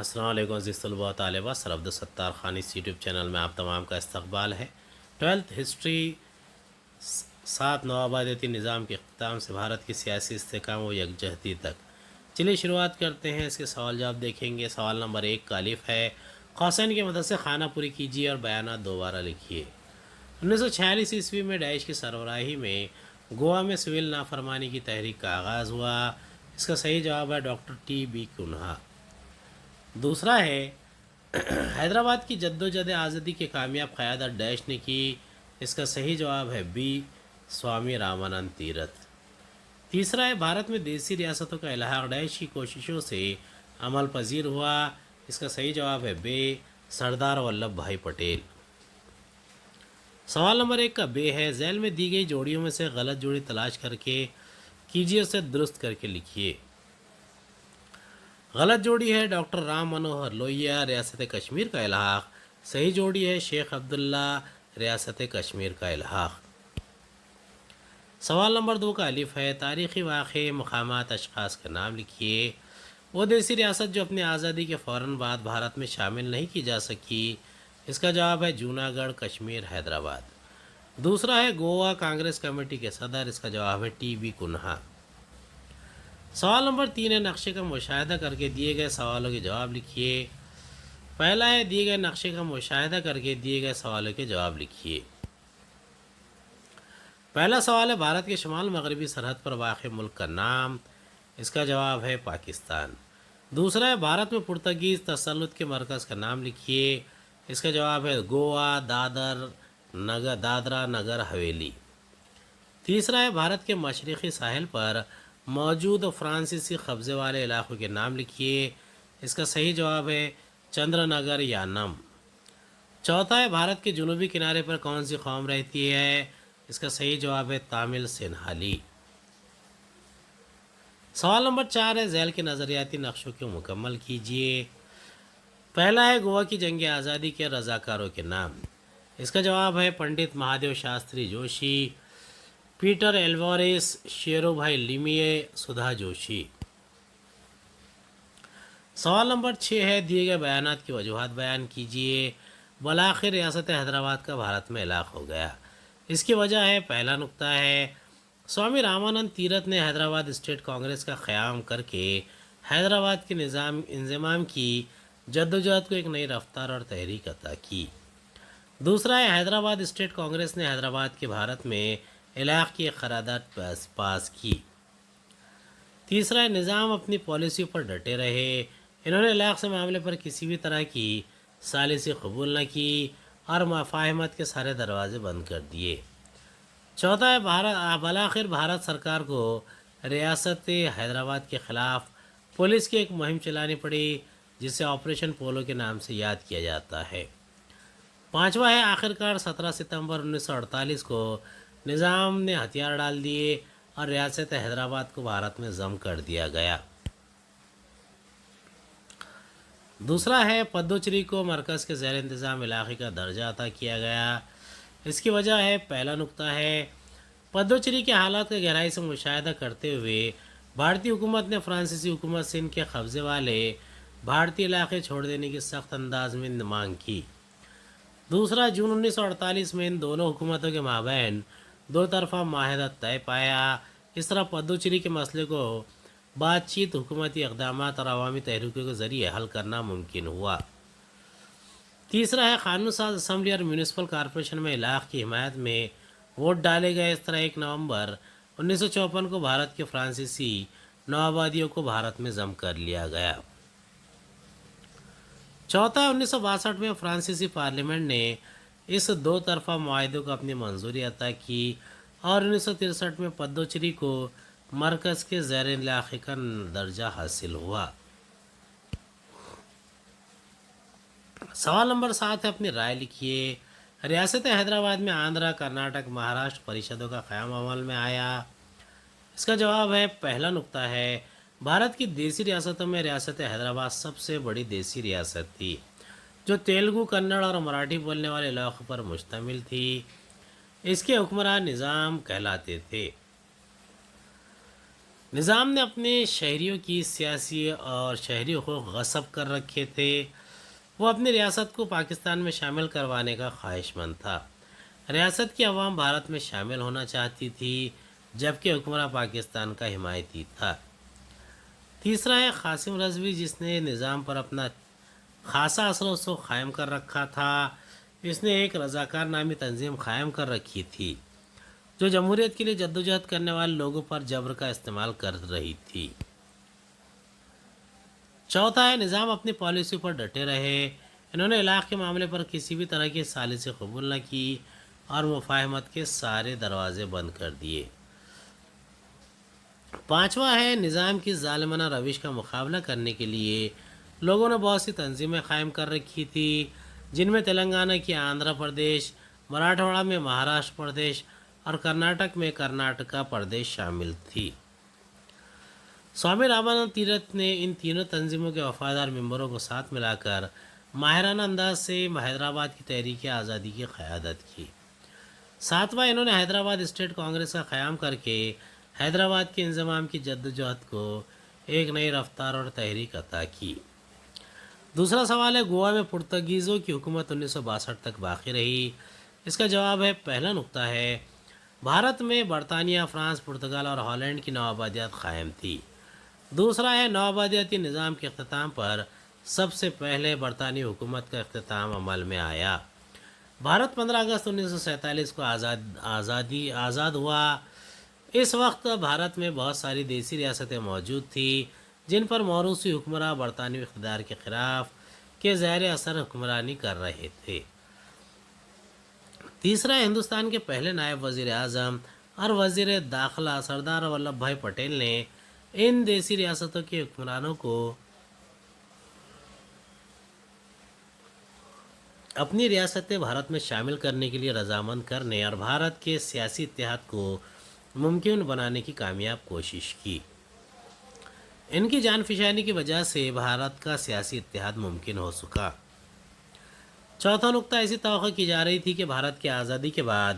السلام علیکم عزیز طلباء و طالبہ، سر عبدالستار خان اس یوٹیوب چینل میں آپ تمام کا استقبال ہے۔ 12th ہسٹری 7 نوآبادیاتی نظام کے اختتام سے بھارت کی سیاسی استحکام و یکجہتی تک۔ چلیے شروعات کرتے ہیں، اس کے سوال جواب دیکھیں گے۔ سوال نمبر 1 کا الف ہے، قوسین کی مدد سے خانہ پوری کیجیے اور بیانات دوبارہ لکھیے۔ 1946 عیسوی میں ڈیش کی سربراہی میں گوا میں سول نافرمانی کی تحریک کا آغاز ہوا۔ اس کا صحیح جواب ہے ڈاکٹر ٹی بی کنہا۔ دوسرا ہے، حیدرآباد کی جدوجہد آزادی کی کامیاب قیادت ڈیش نے کی۔ اس کا صحیح جواب ہے بی، سوامی رامانند تیرتھ۔ تیسرا ہے، بھارت میں دیسی ریاستوں کا الحاق ڈیش کی کوششوں سے عمل پذیر ہوا۔ اس کا صحیح جواب ہے بے، سردار ولبھ بھائی پٹیل۔ سوال نمبر 1 کا بے ہے، ذیل میں دی گئی جوڑیوں میں سے غلط جوڑی تلاش کر کے کیجیے، اسے درست کر کے لکھیے۔ غلط جوڑی ہے ڈاکٹر رام منوہر لوہیا، ریاست کشمیر کا الحاق۔ صحیح جوڑی ہے شیخ عبداللہ، ریاست کشمیر کا الحاق۔ سوال نمبر 2 کا الف ہے، تاریخی واقعے، مقامات، اشخاص کا نام لکھیے۔ وہ دیسی ریاست جو اپنی آزادی کے فوراً بعد بھارت میں شامل نہیں کی جا سکی۔ اس کا جواب ہے جوناگڑھ، کشمیر، حیدرآباد۔ دوسرا ہے، گوا کانگریس کمیٹی کے صدر۔ اس کا جواب ہے ٹی بی کنہا۔ سوال نمبر 3 ہے، نقشے کا مشاہدہ کر کے دیے گئے سوالوں کے جواب لکھیے۔ پہلا ہے، دیے گئے نقشے کا مشاہدہ کر کے دیے گئے سوالوں کے جواب لکھیے۔ پہلا سوال ہے، بھارت کے شمال مغربی سرحد پر واقع ملک کا نام۔ اس کا جواب ہے پاکستان۔ دوسرا ہے، بھارت میں پرتگیز تسلط کے مرکز کا نام لکھیے۔ اس کا جواب ہے گوا، دادرا نگر حویلی۔ تیسرا ہے، بھارت کے مشرقی ساحل پر موجود فرانسیسی قبضے والے علاقوں کے نام لکھیے۔ اس کا صحیح جواب ہے چندر نگر یانم۔ چوتھا ہے، بھارت کے جنوبی کنارے پر کون سی قوم رہتی ہے؟ اس کا صحیح جواب ہے تامل سنہالی۔ سوال نمبر 4 ہے، ذیل کے نظریاتی نقشوں کو مکمل کیجیے۔ پہلا ہے، گوا کی جنگ آزادی کے رضاکاروں کے نام۔ اس کا جواب ہے پنڈت مہادیو شاستری جوشی، پیٹر ایلوارس، شیرو بھائی لیمیے، سدھا جوشی۔ سوال نمبر 6 ہے، دیے گئے بیانات کی وجوہات بیان کیجیے۔ بالآخر ریاست حیدرآباد کا بھارت میں الحاق ہو گیا۔ اس کی وجہ ہے، پہلا نقطہ ہے، سوامی رامانند تیرتھ نے حیدرآباد اسٹیٹ کانگریس کا قیام کر کے حیدرآباد کے انضمام کی جدوجہد کو ایک نئی رفتار اور تحریک عطا کی۔ دوسرا ہے، حیدرآباد اسٹیٹ کانگریس نے حیدرآباد کے بھارت میں الحاق کی ایک قرارداد پاس کی۔ تیسرا ہے، نظام اپنی پالیسیوں پر ڈٹے رہے۔ انہوں نے الحاق سے معاملے پر کسی بھی طرح کی ثالثی قبول نہ کی اور مفاہمت کے سارے دروازے بند کر دیے۔ چوتھا ہے، بالآخر بھارت سرکار کو ریاست حیدرآباد کے خلاف پولیس کی ایک مہم چلانی پڑی، جسے آپریشن پولو کے نام سے یاد کیا جاتا ہے۔ پانچواں ہے، آخرکار 17 ستمبر 1948 کو نظام نے ہتھیار ڈال دیے اور ریاست حیدرآباد کو بھارت میں ضم کر دیا گیا۔ دوسرا ہے، پدوچیری کو مرکز کے زیر انتظام علاقے کا درجہ عطا کیا گیا۔ اس کی وجہ ہے، پہلا نقطہ ہے، پدوچیری کے حالات کا گہرائی سے مشاہدہ کرتے ہوئے بھارتی حکومت نے فرانسیسی حکومت سے ان کے قبضے والے بھارتی علاقے چھوڑ دینے کی سخت انداز میں مانگ کی۔ دوسرا، جون 1948 میں ان دونوں حکومتوں کے مابین دو طرفہ معاہدہ طے پایا۔ اس طرح پدوچیری کے مسئلے کو بات چیت، حکومتی اقدامات اور عوامی تحریکوں کے ذریعے حل کرنا ممکن ہوا۔ تیسرا ہے، قانون ساز اسمبلی اور میونسپل کارپوریشن میں الحاق کی حمایت میں ووٹ ڈالے گئے۔ اس طرح 1 نومبر 1954 کو بھارت کے فرانسیسی نوآبادیوں کو بھارت میں ضم کر لیا گیا۔ چوتھا، 1962 میں فرانسیسی پارلیمنٹ نے اس دو طرفہ معاہدے کو اپنی منظوری عطا کی اور 1963 میں پدوچیری کو مرکز کے زیر علاقے کا درجہ حاصل ہوا۔ سوال نمبر 7 ہے، اپنی رائے لکھیے۔ ریاست حیدرآباد میں آندھرا، کرناٹک، مہاراشٹر پریشدوں کا قیام عمل میں آیا۔ اس کا جواب ہے، پہلا نقطہ ہے، بھارت کی دیسی ریاستوں میں ریاست حیدرآباد سب سے بڑی دیسی ریاست تھی، جو تیلگو، کنڑ اور مراٹھی بولنے والے علاقوں پر مشتمل تھی۔ اس کے حکمران نظام کہلاتے تھے۔ نظام نے اپنے شہریوں کی سیاسی اور شہری حقوق غصب کر رکھے تھے۔ وہ اپنی ریاست کو پاکستان میں شامل کروانے کا خواہش مند تھا۔ ریاست کی عوام بھارت میں شامل ہونا چاہتی تھی، جبکہ حکمراں پاکستان کا حمایتی تھا۔ تیسرا ہے قاسم رضوی، جس نے نظام پر اپنا خاصا اثر و رسوخ قائم کر رکھا تھا۔ اس نے ایک رضاکار نامی تنظیم قائم کر رکھی تھی جو جمہوریت کے لیے جدوجہد کرنے والے لوگوں پر جبر کا استعمال کر رہی تھی۔ چوتھا ہے نظام اپنی پالیسی پر ڈٹے رہے۔ انہوں نے علاقے کے معاملے پر کسی بھی طرح کی سازش قبول نہ کی اور مفاہمت کے سارے دروازے بند کر دیے۔ پانچواں ہے نظام کی ظالمانہ روش کا مقابلہ کرنے کے لیے لوگوں نے بہت سی تنظیمیں قائم کر رکھی تھی، جن میں تلنگانہ کی آندھرا پردیش، مراٹھواڑہ میں مہاراشٹر پردیش اور کرناٹک میں کرناٹکا پردیش شامل تھی۔ سوامی رامانند تیرتھ نے ان تینوں تنظیموں کے وفادار ممبروں کو ساتھ ملا کر ماہرانہ انداز سے حیدرآباد کی تحریک آزادی کی قیادت کی۔ ساتواں، انہوں نے حیدرآباد اسٹیٹ کانگریس کا قیام کر کے حیدرآباد کے انضمام کی جدوجہد کو ایک نئی رفتار اور تحریک عطا کی۔ دوسرا سوال ہے گوا میں پرتگیزوں کی حکومت 1962 تک باقی رہی۔ اس کا جواب ہے، پہلا نقطہ ہے بھارت میں برطانیہ، فرانس، پرتگال اور ہالینڈ کی نوآبادیات قائم تھی۔ دوسرا ہے نوآبادیاتی نظام کے اختتام پر سب سے پہلے برطانوی حکومت کا اختتام عمل میں آیا۔ بھارت 15 اگست 1947 کو آزاد ہوا۔ اس وقت بھارت میں بہت ساری دیسی ریاستیں موجود تھیں جن پر موروثی حکمراں برطانوی اقتدار کے خلاف کے زیر اثر حکمرانی کر رہے تھے۔ تیسرا، ہندوستان کے پہلے نائب وزیر اعظم اور وزیر داخلہ سردار ولبھ بھائی پٹیل نے ان دیسی ریاستوں کے حکمرانوں کو اپنی ریاستیں بھارت میں شامل کرنے کے لیے رضامند کرنے اور بھارت کے سیاسی اتحاد کو ممکن بنانے کی کامیاب کوشش کی۔ ان کی جان فشانی کی وجہ سے بھارت کا سیاسی اتحاد ممکن ہو سکا۔ چوتھا نقطہ، ایسی توقع کی جا رہی تھی کہ بھارت کی آزادی کے بعد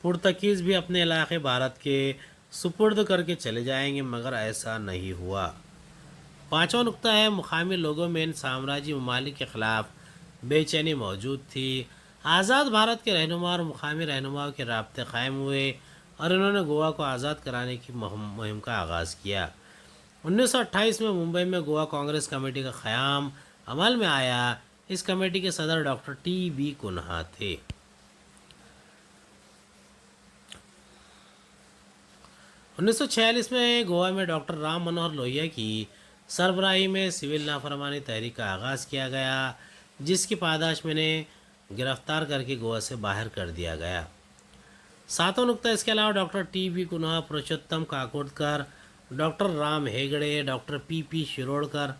پرتگیز بھی اپنے علاقے بھارت کے سپرد کر کے چلے جائیں گے، مگر ایسا نہیں ہوا۔ پانچواں نقطہ ہے مقامی لوگوں میں ان سامراجی ممالک کے خلاف بے چینی موجود تھی۔ آزاد بھارت کے رہنما اور مقامی رہنماؤں کے رابطے قائم ہوئے اور انہوں نے گوا کو آزاد کرانے کی مہم کا آغاز کیا۔ 1928 میں ممبئی میں گوا کانگریس کمیٹی کا قیام عمل میں آیا۔ اس کمیٹی کے صدر ڈاکٹر ٹی بی کنہا تھے۔ 1946 میں گوا میں ڈاکٹر رام منوہر لوہیا کی سربراہی میں سول نافرمانی تحریک کا آغاز کیا گیا، جس کی پاداش میں نے گرفتار کر کے گوا سے باہر کر دیا گیا۔ ساتواں نقطہ، اس کے علاوہ doctor T B Kunha, Purushottam Kakodkar, doctor Ram Hegde, doctor P Shirodkar,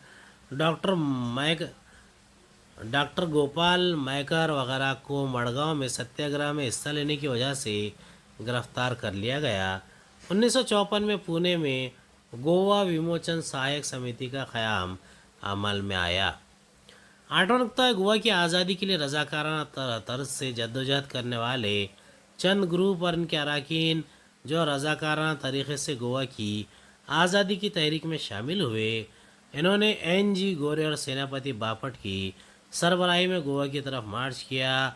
doctor Gopal Maikar وغیرہ کو مڑگاؤں میں ستیہ میں حصہ لینے کی وجہ سے گرفتار کر لیا گیا۔ 1954 میں پونے میں گوا وموچن سہایک سمیتی کا قیام عمل میں آیا۔ آٹھواں نقطہ ہے گوا کی آزادی کے لیے رضاکارانہ طرز سے جدوجہد کرنے والے چند گروپ اور ان کے اراکین جو رضاکارانہ طریقے سے گوا کی آزادی کی تحریک میں شامل ہوئے۔ انہوں نے این جی گورے اور سیناپتی باپٹ کی سربراہی میں گوا کی طرف مارچ کیا۔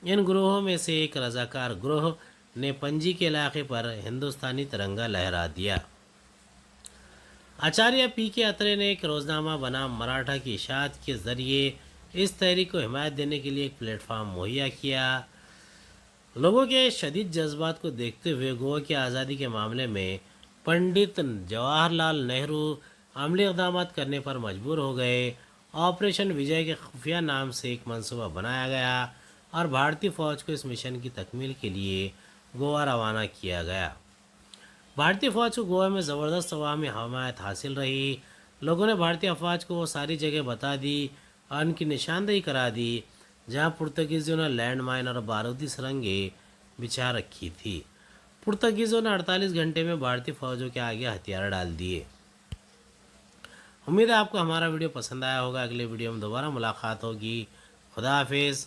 ان گروہوں میں سے ایک رضاکار گروہ نے پنجی کے علاقے پر ہندوستانی ترنگا لہرا دیا۔ آچاریہ پی کے اترے نے ایک روزنامہ بنام مراٹھا کی اشاعت کے ذریعے اس تحریک کو حمایت دینے کے لیے ایک پلیٹ فارم مہیا کیا۔ لوگوں کے شدید جذبات کو دیکھتے ہوئے گوا کی آزادی کے معاملے میں پنڈت جواہر لال نہرو عملی اقدامات کرنے پر مجبور ہو گئے۔ آپریشن وجے کے خفیہ نام سے ایک منصوبہ بنایا گیا اور بھارتی فوج کو اس مشن کی تکمیل کے لیے گوا روانہ کیا گیا۔ بھارتی فوج کو گوا میں زبردست عوامی حمایت حاصل رہی۔ لوگوں نے بھارتی افواج کو وہ ساری جگہ بتا دی اور ان کی نشاندہی کرا دی جہاں پرتگیزوں نے لینڈ مائن اور بارودی سرنگیں بچھا رکھی تھی۔ پرتگیزوں نے 48 گھنٹے میں بھارتی فوجوں کے آگے ہتھیار ڈال دیے۔ امید ہے آپ کو ہمارا ویڈیو پسند آیا ہوگا۔ اگلے ویڈیو میں دوبارہ ملاقات ہوگی۔ خدا حافظ۔